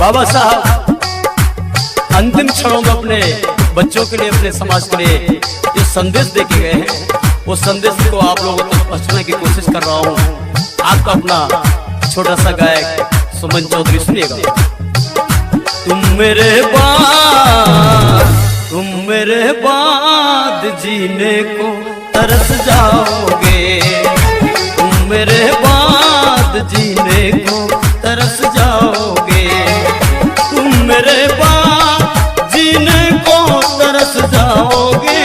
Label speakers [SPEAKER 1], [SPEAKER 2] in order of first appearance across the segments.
[SPEAKER 1] बाबा साहब अंतिम क्षणों में अपने बच्चों के लिए, अपने समाज के लिए जो संदेश दे के गए हैं, वो संदेश को आप लोगों तक पहुंचाने की कोशिश कर रहा हूँ। आपका अपना छोटा सा गायक सुमन चौधरी, सुनिएगा। तुम मेरे बाद जीने को तरस जाओगे, तुम मेरे बाद जीने को तरस जाओगे, तुम मेरे बाद जीने को तरस जाओगे,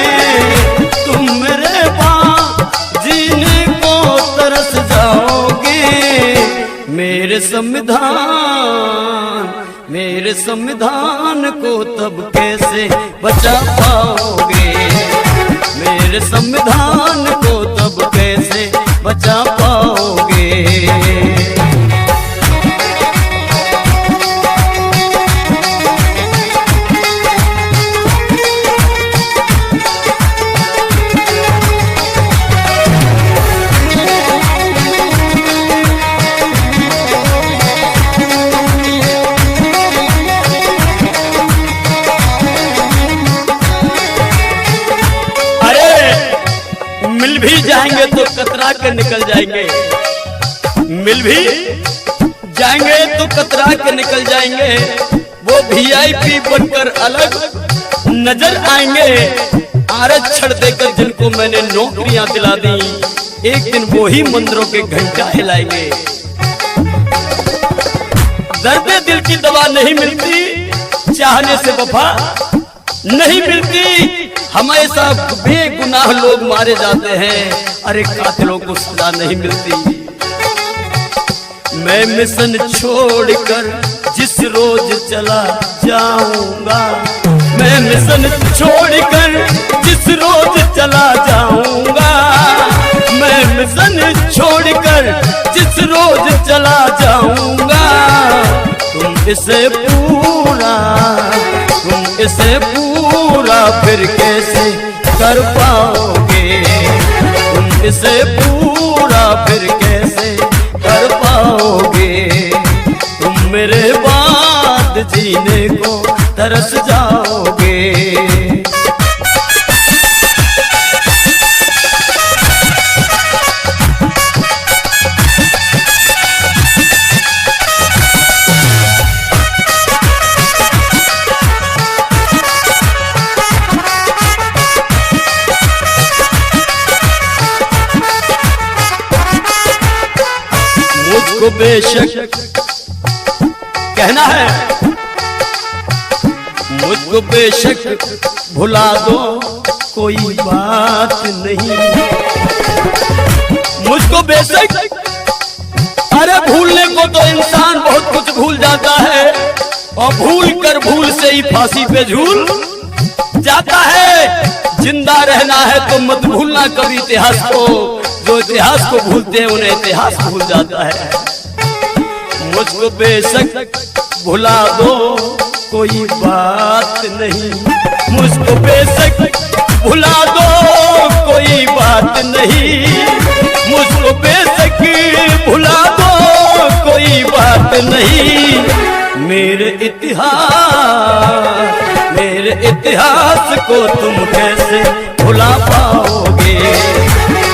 [SPEAKER 1] तुम मेरे बाद जीने को तरस जाओगे। मेरे संविधान को तब कैसे बचा पाओगे, मेरे संविधान को तब कैसे बचा पाओगे। मिल भी जाएंगे तो कतरा के निकल जाएंगे, मिल भी जाएंगे तो कतरा के निकल जाएंगे, वो वीआईपी बनकर अलग नजर आएंगे। आरक्षण देकर जिनको मैंने नौकरियां दिला दी, एक दिन वो ही मंदिरों के घंटा हिलाएंगे। दर्द दिल की दवा नहीं मिलती, चाहने से वफा नहीं मिलती, हमेशा बेगुनाह लोग मारे जाते हैं, अरे कातिलों को सजा नहीं मिलती। मैं मिशन छोड़कर जिस रोज चला जाऊंगा, मैं मिशन छोड़कर जिस रोज चला जाऊंगा, मैं मिशन छोड़कर जिस रोज चला जाऊंगा। तुम इसे पूरा फिर कैसे कर पाओगे, तुम इसे पूरा फिर कैसे कर पाओगे। तुम मेरे बाद जीने को तरस जाओगे। मुझको बेशक कहना है, मुझको बेशक भुला दो कोई बात नहीं, मुझको बेशक, अरे भूलने को तो इंसान बहुत कुछ भूल जाता है, और भूल से ही फांसी पे झूल जाता है। जिंदा रहना है तो मत भूलना कभी इतिहास को, जो इतिहास को भूलते हैं उन्हें इतिहास भूल जाता है। मुझको बेशक भुला दो कोई बात नहीं, मुझको बेशक भुला दो कोई बात नहीं, मुझको बेशक भुला दो कोई बात नहीं। मेरे इतिहास को तुम कैसे भुला पाओगे,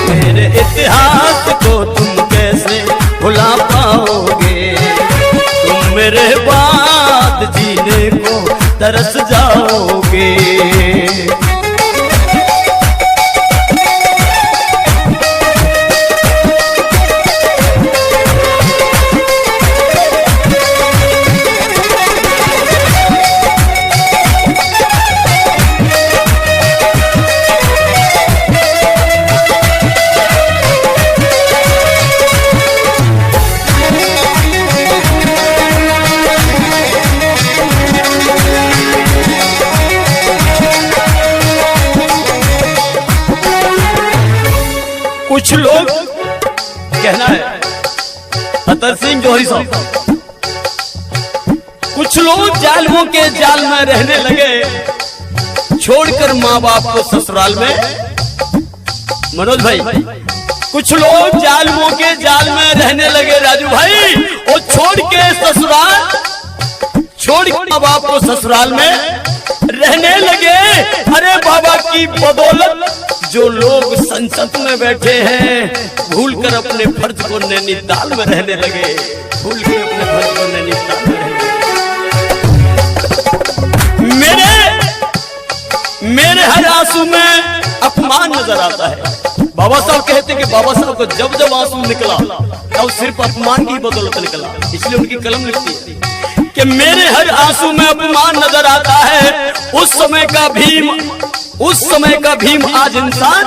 [SPEAKER 1] मेरे इतिहास को तुम कैसे भुला पाओगे। तुम मेरे बाद जीने को तरस जाओगे। कुछ लोग कहना है अतर सिंह जौहरी साहब, कुछ लोग जालिमों के जाल में रहने लगे, छोड़कर माँ बाप को ससुराल में। मनोज भाई, कुछ लोग जालिमों के जाल में रहने लगे राजू भाई, और छोड़ छोड़ माँ बाप को ससुराल में रहने लगे। अरे बाबा की बदौलत जो लोग संसद में बैठे हैं भूलकर अपने फर्ज को नैनीताल में रहने लगे, भूल के अपने फर्ज को नैनीताल में रहने लगे। मेरे हर आंसू में अपमान नजर आता है। बाबा साहब कहते कि बाबा साहब को जब जब आंसू निकला तब सिर्फ अपमान की बदौलत निकला, इसलिए उनकी कलम लिखती है कि मेरे हर आंसू में अपमान नजर आता है। उस समय का भीम आज इंसान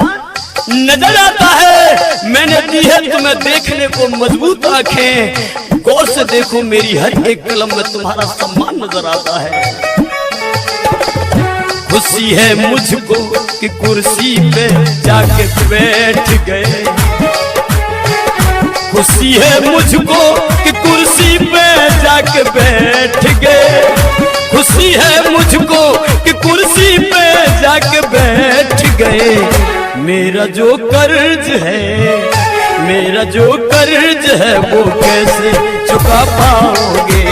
[SPEAKER 1] नजर आता है। मैंने दी है तुम्हें देखने को मजबूत आंखें, गौर से देखो मेरी हर एक कलम में तुम्हारा सम्मान नजर आता है। खुशी है मुझको कि कुर्सी पे जाके बैठ गए, खुशी है मुझको कि कुर्सी पे जाके बैठ गए, खुशी है मुझको कि कुर्सी पे जाके बैठ गए। मेरा जो कर्ज है, मेरा जो कर्ज है वो कैसे चुका पाओगे,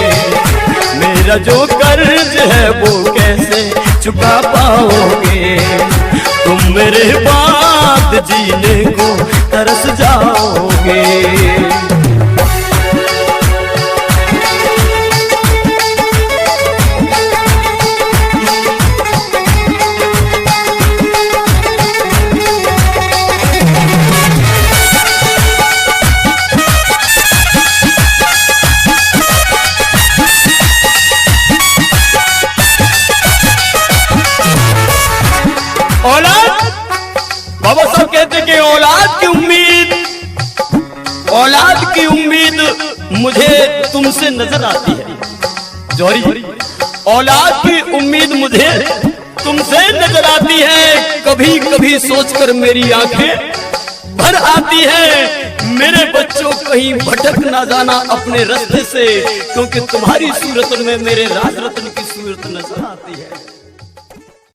[SPEAKER 1] मेरा जो कर्ज है वो कैसे चुका पाओगे। तुम मेरे बाद जीने को तरस जाओगे। औलाद, बाबा साहब कहते कि औलाद की उम्मीद मुझे तुमसे नजर आती है। जौहरी, औलाद की उम्मीद मुझे तुमसे नजर आती है। कभी कभी सोचकर मेरी आंखें भर आती है। मेरे बच्चों कहीं भटक ना जाना अपने रास्ते से, क्योंकि तुम्हारी सूरत में मेरे राज रत्न की सूरत नजर आती है।